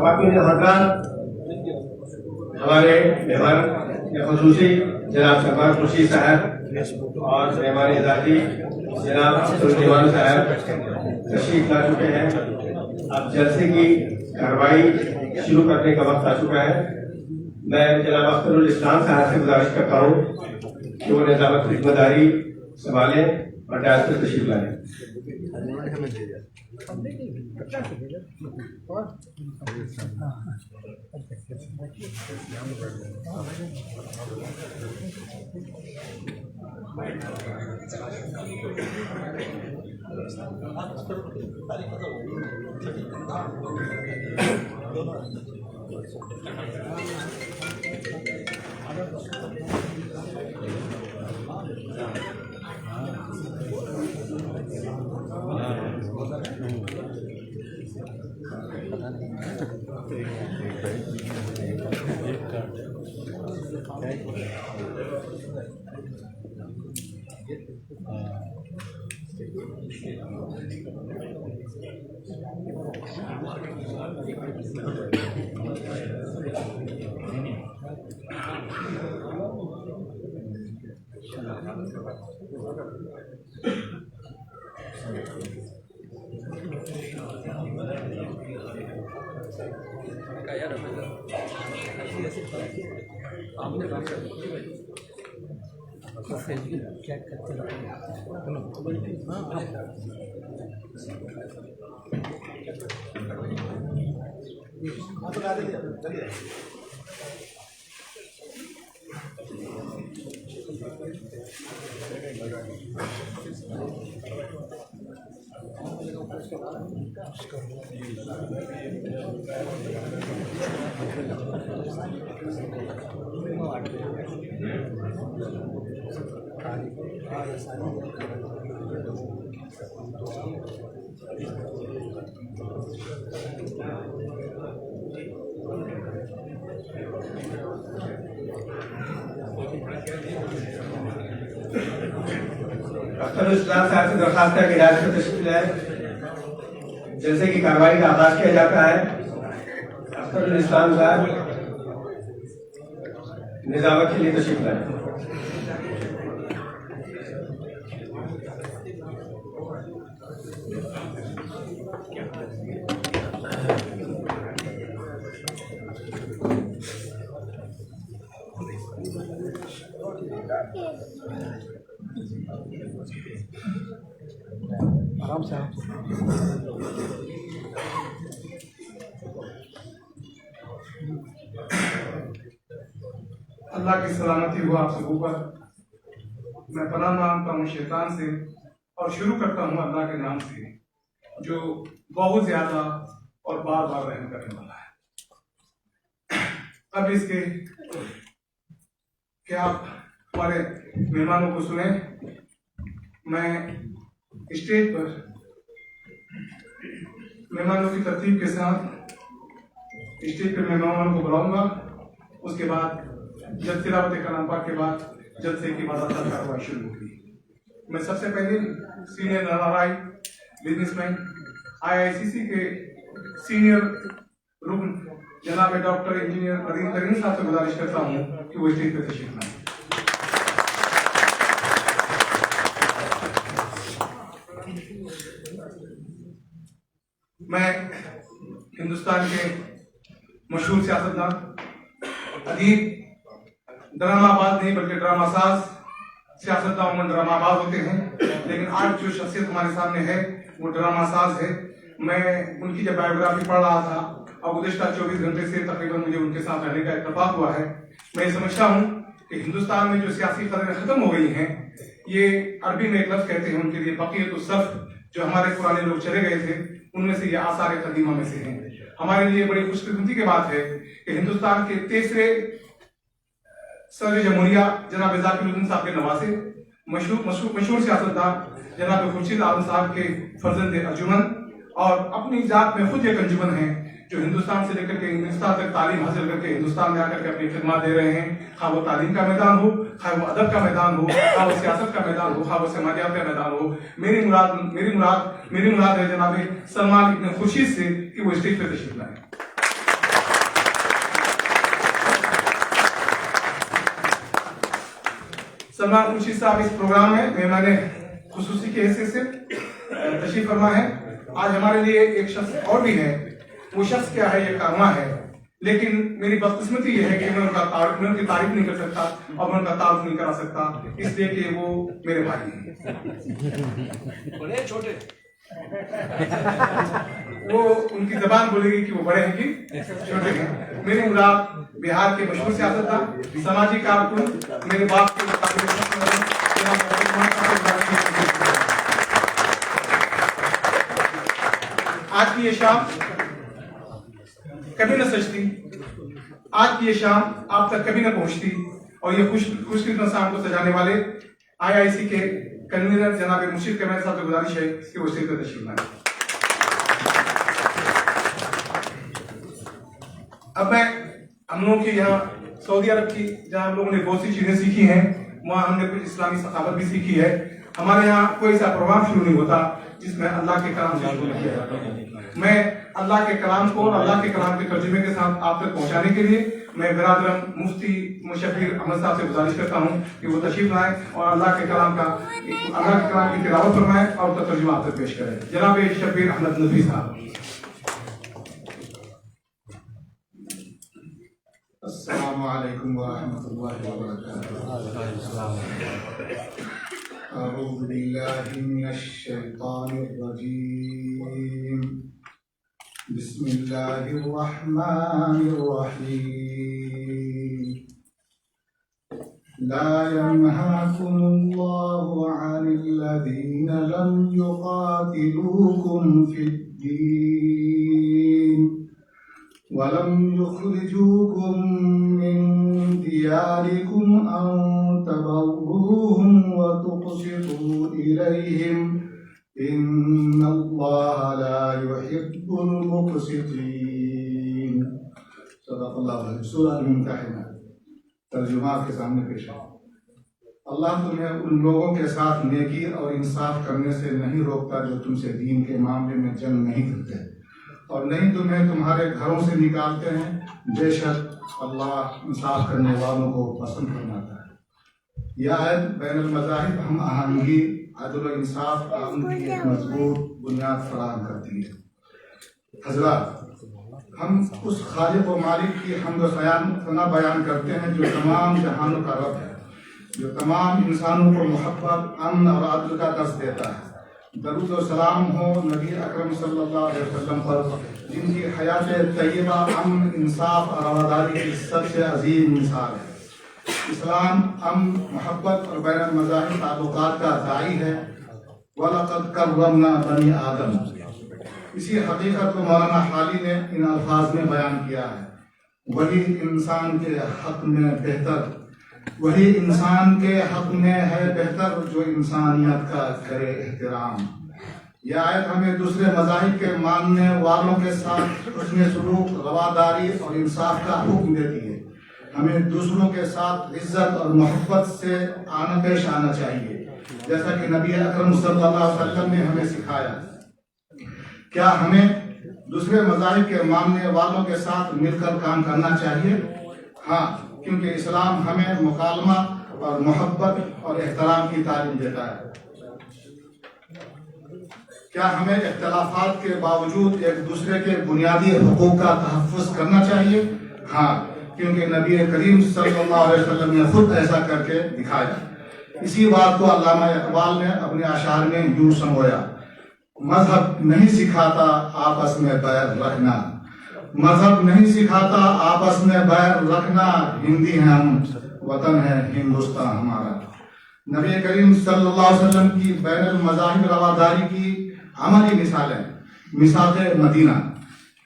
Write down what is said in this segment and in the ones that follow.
خواتین حضرات، ہمارے مہمان خصوصی جناب سرکار خورشید صاحب اور مہمان اعزازی جناب عبدالرحمان صاحب تشریف لا چکے ہیں. اب جلسے کی کارروائی شروع کرنے کا وقت آ چکا ہے. میں جناب اختر الاسلام صاحب سے گزارش کرتا ہوں کہ وہ نظامت خدمت داری سنبھالیں اور ڈائس پر تشریف لائیں. اختر الاسلام صاحب سے درخواست ہے کہ ڈائس پر تشریف لائیں. جلسے کی کارروائی کا آغاز کیا جاتا ہے. اختر الاسلام صاحب نظامت کے لیے تشریف لائیں. آرام سے اللہ کی سلامتی ہو آپ سب اوپر. میں پناہ مانگتا ہوں شیطان سے اور شروع کرتا ہوں اللہ کے نام سے جو بہت زیادہ اور بار بار رحم کرنے والا ہے. اب اس کے کہ آپ ہمارے مہمانوں کو سنیں. میں اسٹیج پر مہمانوں کی ترتیب کے ساتھ اسٹیج پر مہمانوں کو بلاؤں گا. اس کے بعد جب تلاوت کلام پاک کے بعد جلسے کی باضابطہ کارروائی شروع ہوگی. میں سب سے پہلے سینئر نرارائی بزنس مین IICC کے سینئر رکن جناب ڈاکٹر انجینئر ندیم کریم صاحب سے گزارش کرتا ہوں کہ وہ اسٹیج پہ تشریف لائیں. میں ہندوستان کے مشہور سیاستدان ادیب ڈرامہ باز نہیں بلکہ ڈرامہ ساز سیاستدان عموماً ڈرامہ باز ہوتے ہیں، لیکن آج جو شخصیت ہمارے سامنے ہے وہ ڈرامہ ساز ہے. میں ان کی جب بایوگرافی پڑھ رہا تھا اور گزشتہ 24 گھنٹے سے تقریباً مجھے ان کے ساتھ رہنے کا اتفاق ہوا ہے. میں یہ سمجھتا ہوں کہ ہندوستان میں جو سیاسی قدریں ختم ہو گئی ہیں، یہ عربی میں ایک لفظ کہتے ہیں ان کے لیے بقیت الصف، جو ہمارے پرانے لوگ چلے گئے تھے ان میں سے یہ آثار قدیمہ میں سے ہیں. ہمارے لیے بڑی خوش قسمتی کی بات ہے کہ ہندوستان کے تیسرے صدر جمہوریہ جناب ذاکر الدین صاحب کے نواسے، مشہور سیاستدان جناب خورشید عالم صاحب کے فرزند انجمن، اور اپنی ذات میں خود ایک انجمن ہیں جو ہندوستان سے لے کر کے انگلستان تک تعلیم حاصل کر کے ہندوستان میں آ کر کے اپنی خدمات دے رہے ہیں. خواہ وہ تعلیم کا میدان ہو، خواہ وہ ادب کا میدان ہو، خواہ وہ سیاست کا میدان ہو، خواہ وہ سماجیات کا میدان ہو. میری مراد ہے جناب سلمان ابن خورشید سے کہ وہ اسٹیج پہ تشریف لائیں. सलमान खुर्शीद साहब इस प्रोग्राम में मेहमान खुसूसी के हैसियत से तशरीफ फरमा है। आज हमारे लिए एक शख्स और भी है, वो शख्स क्या है ये कारवां है, लेकिन मेरी बदकिस्मती ये है कि मैं उनकी तारीफ नहीं कर सकता और मैं उनका तारुफ नहीं करा सकता, इसलिए कि वो मेरे भाई हैं। बड़े छोटे वो उनकी जबान बोलेगी कि वो बड़े हैं कि छोटे हैं। मेरी मुराद बिहार के मशहूर सियासतदान, समाजी कारकुन, मेरे बाप के आज की ये शाम कभी न सजती, आज की ये शाम आप तक कभी न पहुंचती, और ये खुशकिस्मत शाम को सजाने वाले IIC के कन्वीनर जनाब मुर्शिद कमर साहब से गुजारिश है कि वो स्टेज पर तशरीफ लाएं। अब मैं हम लोगों की यहाँ सऊदी अरब की, जहाँ हम लोगों ने बहुत सी चीजें सीखी हैं, वहाँ हमने कुछ इस्लामी सकाफत भी सीखी है। हमारे यहाँ कोई ऐसा प्रोग्राम शुरू नहीं होता जिसमें अल्लाह के कलाम से शुरू किया जाए। मैं अल्लाह के कलाम को और अल्लाह के कलाम के तर्जुमे के साथ आप तक पहुंचाने के लिए मैं बिरादरम मुफ्ती मुशब्बिर अहमद साहब से गुजारिश करता हूँ कि वो तशरीफ लाएं और अल्लाह के कलाम की तिलावत फरमाएं और उसका तर्जुमा आप तक पेश करें। जनाब शब्बीर अहमद नदवी साहब। अस्सलामु अलैकुम व रहमतुल्लाहि व बरकातुहू। अऊज़ु बिल्लाहि मिनश शैतानिर रजीम। बिस्मिल्लाहिर रहमानिर रहीम। ला यनहाकुमुल्लाहु अनिल लज़ीना लम युक़ातिलूकुम फिद्दीन वलम युखरिजूकुम मिन दियारिकुम अन तबर्रूहुम व तुक़सितू इलैहिम इन्नल्लाहा ला युहिब्बुल मुक़सितीन। सदक़ल्लाहु अज़ीम। सूरह मुम्तहिना तर्जुमा के सामने पेश है। अल्लाह तुम्हें उन लोगों के साथ नेकी और इंसाफ करने से नहीं रोकता जो तुमसे दीन के मामले में जंग नहीं करते और नहीं तुम्हें तुम्हारे घरों से निकालते हैं। बेशक अल्लाह इंसाफ करने वालों को पसंद फरमाता है। यह आयत बैनुल मज़ाहिब हम आहंगी, अदल और इंसाफ की एक मजबूत बुनियाद फराहम करती है। हज़रात, हम उस खालिक व मालिक की हम्द व सना बयान करते हैं जो तमाम जहानों का रब है, जो तमाम इंसानों को मोहब्बत, अमन और अदल का दर्स देता है। दरूद व सलाम हो नबी अकरम सल्लल्लाहु अलैहि वसल्लम पर, जिनकी हयात तय्यबा अमन, इंसाफ और रवादारी की सबसे अजीम मिसाल है। इस्लाम अमन, मोहब्बत और बैन मज़ाहिब ताल्लुकात का दाई है। वलक़द कर्रमना बनी आदम। इसी हकीकत को मौलाना हाली ने इन अल्फाज में बयान किया है। वही इंसान के हक में बेहतर, वही इंसान के हक में है बेहतर जो इंसानियत का करे एहतराम। यह आयत हमें दूसरे मज़ाहिब के मानने वालों के साथ हुस्न सलूक, रवादारी और इंसाफ का हुक्म देती है। हमें दूसरों के साथ इज्जत और मोहब्बत से पेश आना चाहिए, जैसा कि नबी अकरम सल्लल्लाहु अलैहि वसल्लम ने हमें सिखाया। क्या हमें दूसरे मज़ाहिब के मानने वालों के साथ मिलकर काम करना चाहिए? हाँ, क्योंकि इस्लाम हमें मुकालमा और मोहब्बत और एहतराम की तालीम देता है। क्या हमें इख्तिलाफात के बावजूद एक दूसरे के बुनियादी हुकूक का तहफ़्फ़ुज़ करना चाहिए? हाँ, क्योंकि नबी करीम सल्लल्लाहु अलैहि वसल्लम ने खुद ऐसा करके दिखाया। इसी बात को अल्लामा इकबाल ने अपने अशार में यूं संबोया: मजहब नहीं सिखाता आपस में बैर रखना, मजहब नहीं सिखाता आपस में बैर रखना, हिंदी हैं हम, वतन है हिंदुस्तान हमारा। नबी करीम सल्लल्लाहु अलैहि वसल्लम की बैनुल मज़ाहिब रवादारी की अमली मिसालें, मिसाल मदीना।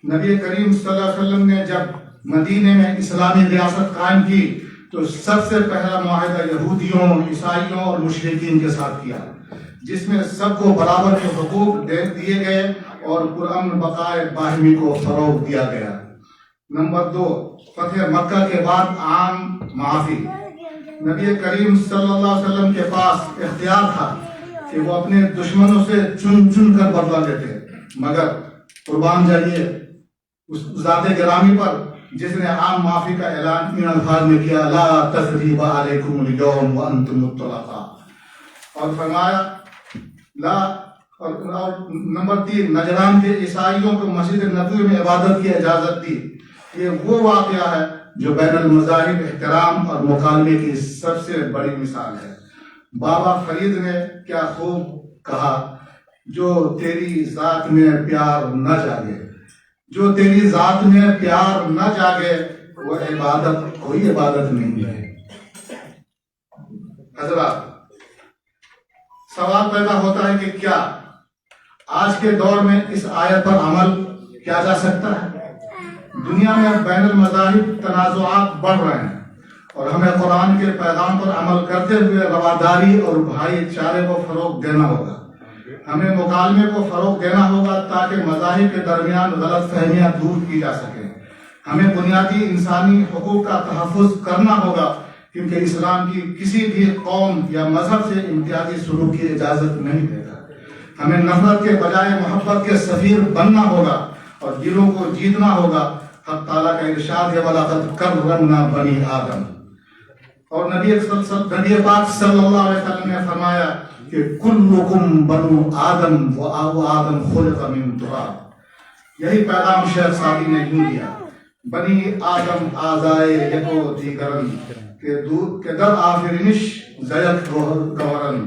नबी करीम सल्लल्लाहु अलैहि वसल्लम ने जब मदीने में इस्लामी रियासत कायम की तो सबसे पहला मुआहदा यहूदियों, ईसाइयों और मुशरिकीन के साथ किया, जिसमें सबको बराबर के हुकूक दिए गए और पुरअमन बकाए बाहिमी को फरोग दिया गया। नंबर 2, फतह मक्का के बाद आम माफी। नबी करीम सल्लल्लाहु अलैहि वसल्लम के पास इख्तियार था कि वो अपने दुश्मनों से चुन चुन कर बदला लेते, मगर कुर्बान जाइए उस ज़ाते गिरामी पर جس نے عام معافی کا اعلان ان الفاظ میں کیا لا تثریب علیکم اليوم وانتم الطلقاء، اور فرمایا لا، اور نمبر 3 نجران کے عیسائیوں کو مسجد نبوی میں عبادت کی اجازت دی۔ یہ وہ واقعہ ہے جو بین المذاہب احترام اور مکالمے کی سب سے بڑی مثال ہے۔ بابا فرید نے کیا خوب کہا، جو تیری ذات میں پیار نہ جاگے، جو تیری ذات میں پیار نہ جاگے وہ عبادت کوئی عبادت نہیں ہے۔ حضرات، سوال پیدا ہوتا ہے کہ کیا آج کے دور میں اس آیت پر عمل کیا جا سکتا ہے؟ دنیا میں بین المذاہب تنازعات بڑھ رہے ہیں اور ہمیں قرآن کے پیغام پر عمل کرتے ہوئے رواداری اور بھائی چارے کو فروغ دینا ہوگا۔ ہمیں مکالمے کو فروغ دینا ہوگا تاکہ مذاہب کے درمیان غلط فہمیاں دور کی جا سکیں۔ ہمیں بنیادی انسانی حقوق کا تحفظ کرنا ہوگا، کیونکہ اسلام کی کسی بھی قوم یا مذہب سے امتیازی سلوک کی اجازت نہیں دیتا۔ ہمیں نفرت کے بجائے محبت کے سفیر بننا ہوگا اور دلوں کو جیتنا ہوگا۔ حق تعالیٰ کا ارشاد ہے وَلَقَدْ كَرَّمْنَا بَنِي آدم، اور نبی پاک صلی اللہ علیہ وسلم نے فرمایا کہ کلکم بنو آدم و آدم خلق من تراب۔ یہی پیغام شیخ سعدی نے یوں دیا، بنی آدم آزائے یکو دیگرن کہ در آفرینش زیت گورن۔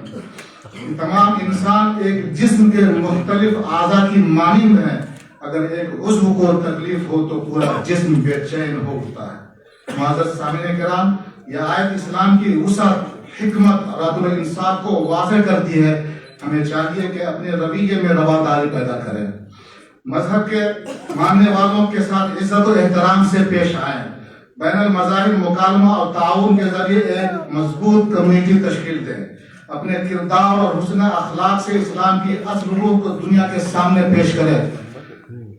تمام انسان ایک جسم کے مختلف اعضاء کی مانند ہیں، اگر ایک عضو کو تکلیف ہو تو پورا جسم بے چین ہو اٹھتا ہے۔ معزز سامعین کرام، یہ آیت اسلام کی وسعت، حکمت اور عدل و انصاف کو واضح کرتی ہے۔ ہمیں چاہیے کہ اپنے رویے میں رواداری پیدا کریں، مذہب کے ماننے والوں کے ساتھ عزت و احترام سے پیش آئیں، بین المذاہب مکالمہ اور تعاون کے ذریعے ایک مضبوط کمیونٹی تشکیل دیں، اپنے کردار اور حسن اخلاق سے اسلام کی اصل روح کو دنیا کے سامنے پیش کریں۔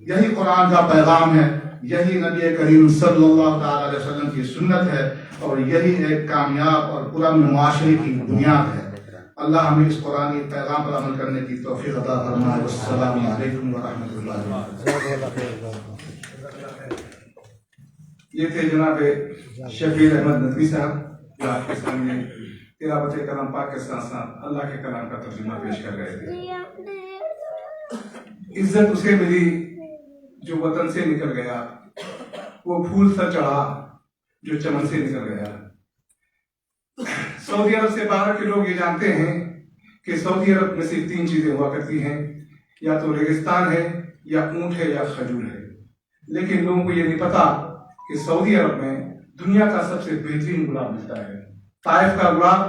یہی قرآن کا پیغام ہے، یہی نبی کریم صلی اللہ تعالی علیہ وسلم کی سنت ہے، اور یہی ایک کامیاب اور پرامن معاشرے کی بنیاد ہے۔ اللہ ہمیں اس قرآنی پیغام پر عمل کرنے کی توفیق عطا فرمائے۔ السلام علیکم ورحمۃ اللہ وبرکاتہ۔ یہ تھے جناب شبیر احمد ندوی صاحب جو آپ کے سامنے تلاوت کلام پاک کے ساتھ ساتھ اللہ کے کلام کا ترجمہ پیش کر رہے تھے۔ عزت اسے ملی جو وطن سے نکل گیا، وہ پھول سر چڑھا جو چمن سے نکل گیا۔ سعودی عرب سے باہر کے لوگ یہ جانتے ہیں کہ سعودی عرب میں صرف 3 چیزیں ہوا کرتی ہیں، یا تو ریگستان ہے، یا اونٹ ہے، یا کھجور ہے، لیکن لوگوں کو یہ نہیں پتا کہ سعودی عرب میں دنیا کا سب سے بہترین گلاب ملتا ہے۔ طائف کا گلاب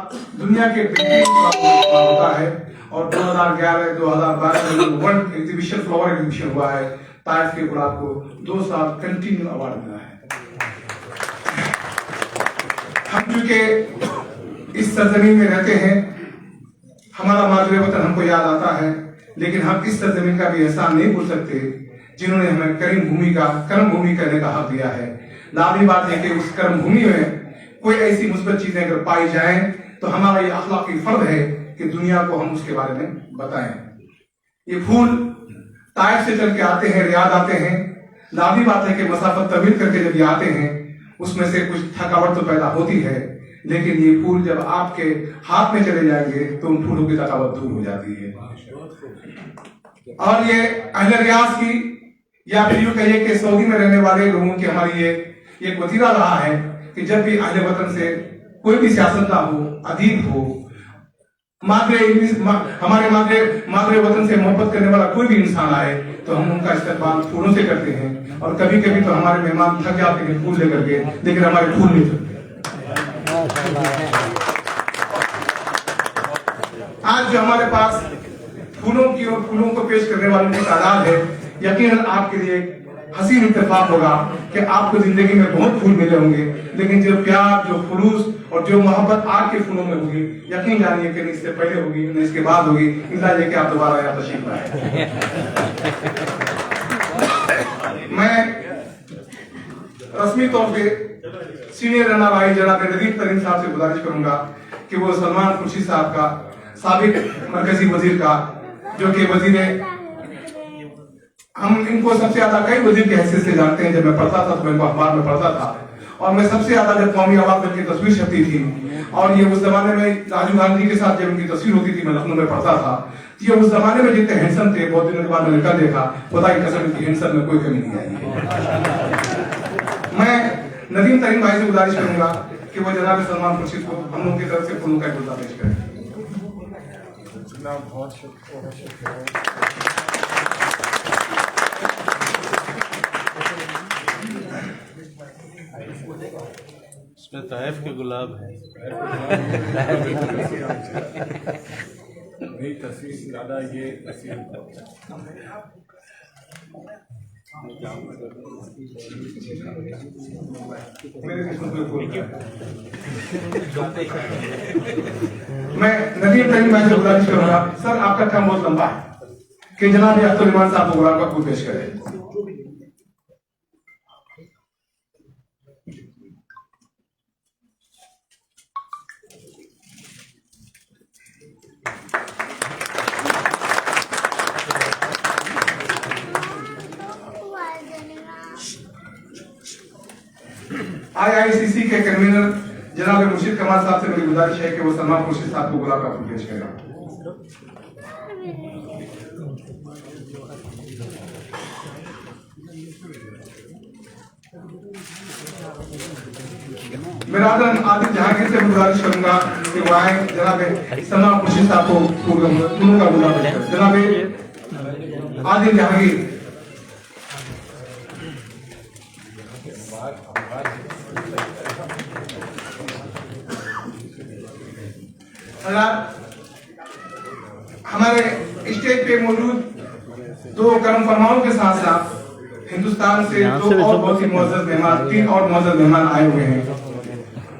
دنیا کے بہترین گلاب ہوتا ہے، اور 2011-2012 میں ورلڈ ایگزیبیشن فلاور ایگزیبیشن ہوا ہے، طائف کے گلاب کو 2 سال کنٹینیو ایوارڈ ملا ہے۔ ہم چونکہ اس سرزمین میں رہتے ہیں، ہمارا مادر وطن ہم کو یاد آتا ہے، لیکن ہم اس سرزمین کا بھی احسان نہیں بھول سکتے جنہوں نے ہمیں کرم بھومی کہنے کا حق دیا ہے۔ لازمی بات ہے کہ اس کرم بھومی میں کوئی ایسی مثبت چیزیں اگر پائی جائیں تو ہمارا یہ اخلاقی فرض ہے کہ دنیا کو ہم اس کے بارے میں بتائیں۔ یہ پھول طائف سے چل کے آتے ہیں، ریاض آتے ہیں۔ لازمی بات ہے کہ مسافت طویل کر کے جب یہ آتے ہیں اس میں سے کچھ تھکاوٹ تو پیدا ہوتی ہے، لیکن یہ پھول جب آپ کے ہاتھ میں چلے جائیں گے تو ان پھولوں کی تھکاوٹ دور ہو جاتی ہے۔ اور یہ اہل ریاض کی، یا پھر یوں کہیے کہ سعودی میں رہنے والے لوگوں کی ہماری یہ ایک وتیرہ رہا ہے کہ جب بھی اہل وطن سے کوئی بھی سیاستداں ہو، ادیب ہو، ہمارے مادر وطن سے محبت کرنے والا کوئی بھی انسان آئے تو ہم ان کا استقبال پھولوں سے کرتے ہیں، اور کبھی کبھی تو ہمارے مہمان تھک جاتے ہیں پھول لے کر کے، لیکن ہمارے پھول نہیں تھکتے۔ آج جو ہمارے پاس پھولوں کی اور پھولوں کو پیش کرنے والوں کی تعداد ہے، یقیناً آپ کے لیے حسین اتفاق ہوگا کہ آپ کو زندگی میں بہت پھول ملے ہوں گے، لیکن جو پیار، جو خلوص اور جو محبت آج کے پھولوں میں ہوگی، یقین جانیے کہ نہ اس سے پہلے ہوگی نہ اس کے بعد ہوگی، اللہ یہ کہ آپ دوبارہ یہاں تشریف لائیں۔ میں رسمی طور پہ سینئر رہنا بھائی جناب ندیم ترین صاحب سے گزارش کروں گا کہ وہ سلمان خورشید صاحب کا، سابق مرکزی وزیر کا، جو کہ وزیر हम इनको सबसे ज्यादा कई वजीर की हैसियत से जानते हैं। जब मैं पढ़ता था तो मैं इनको अखबार में पढ़ता था, और मैं सबसे ज्यादा जब कौमी आवाज में इनकी तस्वीर छपती थी, और ये उस जमाने में राजीव गांधी के साथ जब उनकी तस्वीर होती थी, मैं लखनऊ में पढ़ता था, ये उस जमाने में जितने हैंडसम थे, बहुत दिनों के बाद मैंने कल देखा, खुदा की कसम इनकी हैंडसम में कोई कमी नहीं आई। मैं नदीम तरीन भाई से गुजारिश करूंगा कि वो जनाब सलमान खुर्शीद को हम लोगों की तरफ से फूलों का गुलदस्ता पेश करें। बहुत शुक्रिया। इसमें ताइफ के गुलाब है। नहीं तस्वीर ज़्यादा ये तस्वीर मैं नदीम तरीन भाई से गुजारिश करूंगा, सर आपका काम बहुत लंबा है कि जनाब अब्दुल इमान साहब को गुलाब का फूल पेश करें। IICC के कन्वीनर जनाब मुर्शिद कमाल साहब से मेरी गुजारिश है कि वो सलमान खुर्शीद साहब को गुलाब का फूल पेश करेगा। मेरा आदिल जहांगीर से गुजारिश करूंगा कि वो आए, जनाब सलमान खुर्शीद साहब को फूलों का गुलाब पेश करें। जनाब आदिल जहांगीर। हमारे स्टेज पे मौजूद दो करम फरमाओं के साथ साथ हिंदुस्तान से दो और बहुत ही मुअज़्ज़ज़ मेहमान, 3 और मुअज़्ज़ज़ मेहमान आए हुए हैं।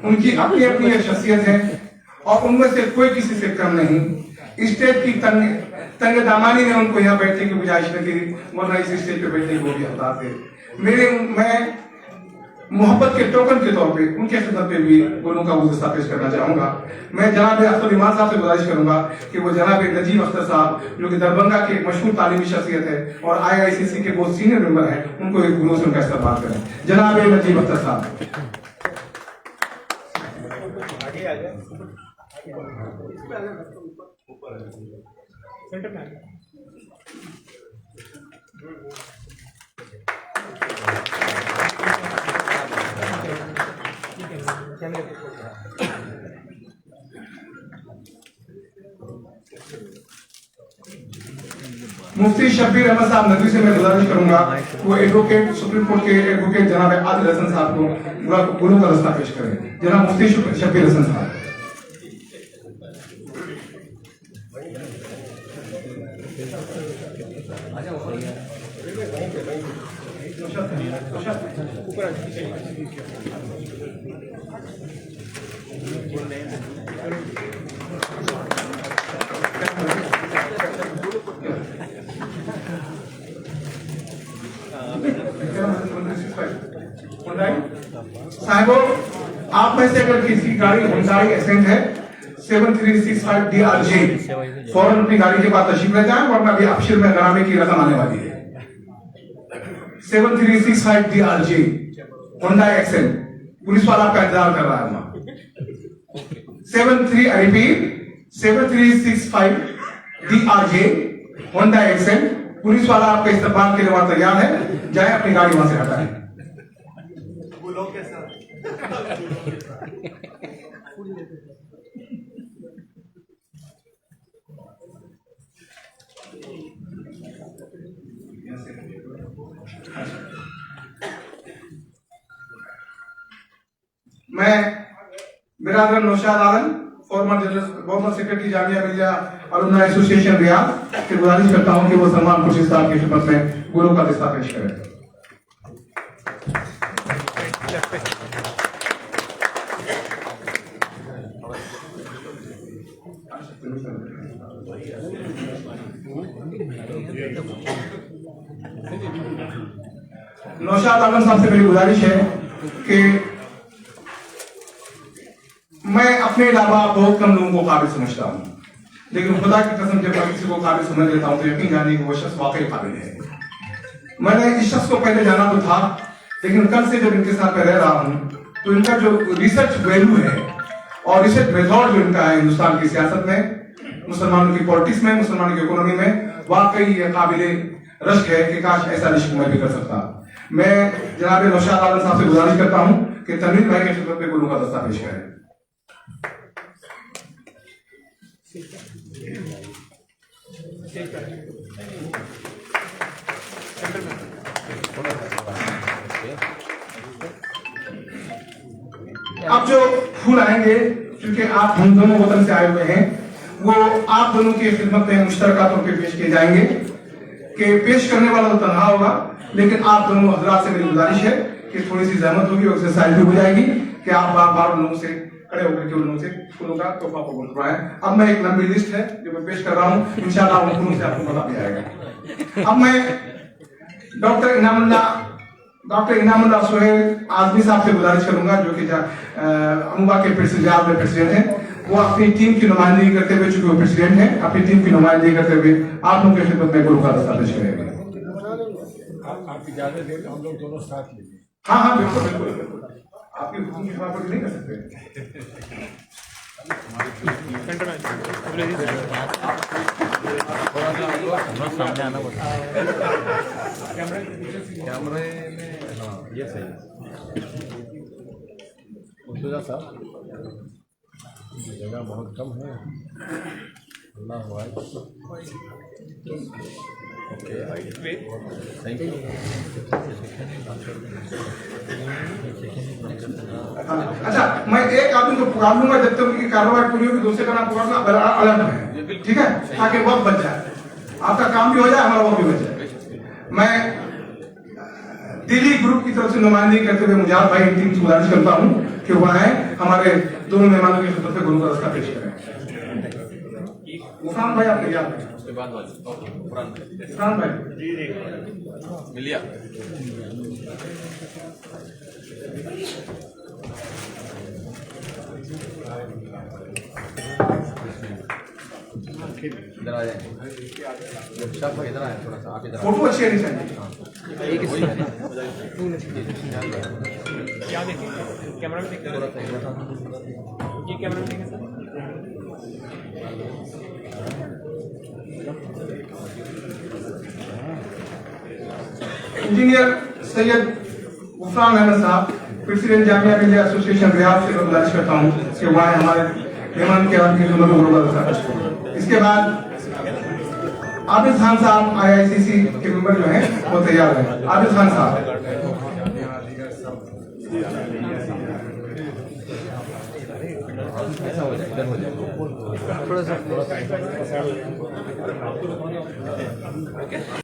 उनकी अपनी अपनी शख्सियत है और उनमें से कोई किसी से कम नहीं। स्टेज की तंग दामानी ने उनको यहाँ बैठने की गुजारिश न की, वरना इस स्टेज पे बैठने को भी हकदार थे। मैं मोहब्बत के टोकन के तौर पे उनके खिदमत पे भी फूलों का गुलदस्ता पेश करना चाहूंगा। मैं जनाब अब्दुल इमान साहब से गुजारिश करूंगा कि वो जनाब नजीब अख्तर साहब, जो कि दरभंगा के मशहूर तालीमी शख्सियत है और IICC के बहुत सीनियर मेंबर हैं, उनको एक फूलों से उनका इस्तेमाल करें। जनाब नजीब अख्तर साहब। मुफ्ती शब्बीर अहमद साहब नदवी से मैं गुजारिश करूंगा वो एडवोकेट, सुप्रीम कोर्ट के एडवोकेट जनाब आदिल हसन साहब को फूलों का गुलदस्ता पेश करें। जनाब मुफ्ती शब्बीर हसन साहब। साहिबो, आप में से अगर किसी की गाड़ी हुंडई एसेंट है 7365 DRJ, फौरन अपनी गाड़ी के पास तशरीफ ले जाएं, वरना भी अबशिर में गरामे की रकम आने वाली है। 7365 DRJ हुंडई एसेंट, पुलिस वाला आपका इंतजार कर रहा है वहां। 7365 DRJ हुंडई एसेंट, पुलिस वाला आपके इस्तेमाल के लिए वहां तैयार है, जाए अपनी गाड़ी वहां से हटाएं। मैं बिरादर Naushad Alam, former secretary Jamia Millia alumni association Riyadh से गुजारिश करता हूं कि वो सलमान खुर्शीद साहब की खिदमत में फूलों का गुलदस्ता पेश करें। नौशाद आलम साहब से मेरी गुजारिश है कि मैं अपने अलावा बहुत कम लोगों को काबिल समझता हूँ, लेकिन खुदा की कसम जब मैं किसी को काबिल समझ लेता हूँ तो यकीन जानिए कि वो शख्स वाकई काबिल है। मैंने इस शख्स को पहले जाना तो था, लेकिन कल से जब इनके साथ में रह रहा हूँ तो इनका जो रिसर्च वैल्यू है और रिसर्च मेथड जो इनका है हिंदुस्तान की सियासत में, मुसलमानों की पॉलिटिक्स में, मुसलमानों की इकोनॉमी में, वाकई ये काबिले रश्क है कि काश ऐसा रिश्क मैं भी कर सकता। मैं जनाब नौशाद आलम साहब से गुजारिश करता हूँ कि तनवीर भाई की खिदमत में गुरु का दस्ता पेश करें। अब जो फूल आएंगे, क्योंकि आप हम दोनों वतन से आए हुए हैं, वो आप दोनों की खिदमत में मुश्तरका तौर पे पेश किए जाएंगे कि पेश करने वाला तो तनहा होगा, लेकिन आप दोनों हजरात से मेरी गुजारिश है कि थोड़ी सी जहमत होगी और एक्सरसाइज भी हो जाएगी कि आप बार बार लोगों से खड़े होकर के उन लोगों से फूलों का तोहफा कबूल करवाएं। अब मैं एक लंबी लिस्ट है जो मैं पेश कर रहा हूँ, इंशाल्लाह उन फूलों से आपको पता भी आएगा। अब मैं डॉक्टर इनामुल्लाह सोहेल आजमी साहब से गुजारिश करूंगा, जो कि अमुबा के प्रेसिडेंट हैं, वो अपनी टीम की नुमाइंदगी करते हुए, चूंकि वो प्रेसिडेंट हैं, अपनी टीम की नुमाइंदगी करते हुए आप लोगों की खिदमत में गुरु का दस्ता पेश करेंगे। आप इजाजत दें तो हम लोग दोनों साथ लेंगे। हाँ बिल्कुल बिल्कुल बिल्कुल, आपकी हुक्म की खिलाफवर्जी नहीं कर सकते। कैमरे में हाँ ये सही है। मुर्तजा साहब जगह बहुत कम है। अल्लाह थैंक यू। अच्छा, मैं एक आदमी को पुकार लूंगा जब तक उनकी कार्रवाई पूरी होगी, दूसरे का नाम पुकारना अलग है, ठीक है, ताकि वक्त बच जाए, आपका काम भी हो जाए, हमारा वक्त भी बच जाए। मैं दिल्ली ग्रुप की तरफ से नुमाइंदगी करते हुए मुजाहिद भाई टीम से गुजारिश करता हूँ कि वो आए, हमारे दोनों मेहमानों की खिदमत में गुरु का दस्ता पेश करें। मुफान भाई आपके याद है, उसके बाद मुफान भाई मिलिया इधर आ जाए, शाह भाई इधर आए थोड़ा सा, आप इधर फोटो अच्छी आनी चाहिए। क्या देखें कैमरा में देखें, थोड़ा सा ये कैमरा में देखें सर। इंजीनियर सैयद गुफरान अहमद साहब, president Jamia Millia association Riyadh से गुजारिश करता हूँ कि वह हमारे मेहमान के आदमी की खिदमत। इसके बाद आबिद खान साहब IICC के मेंबर जो हैं वो तैयार हैं। आबिद खान साहब, ऐसा हो जाए, इधर हो जाए थोड़ा सा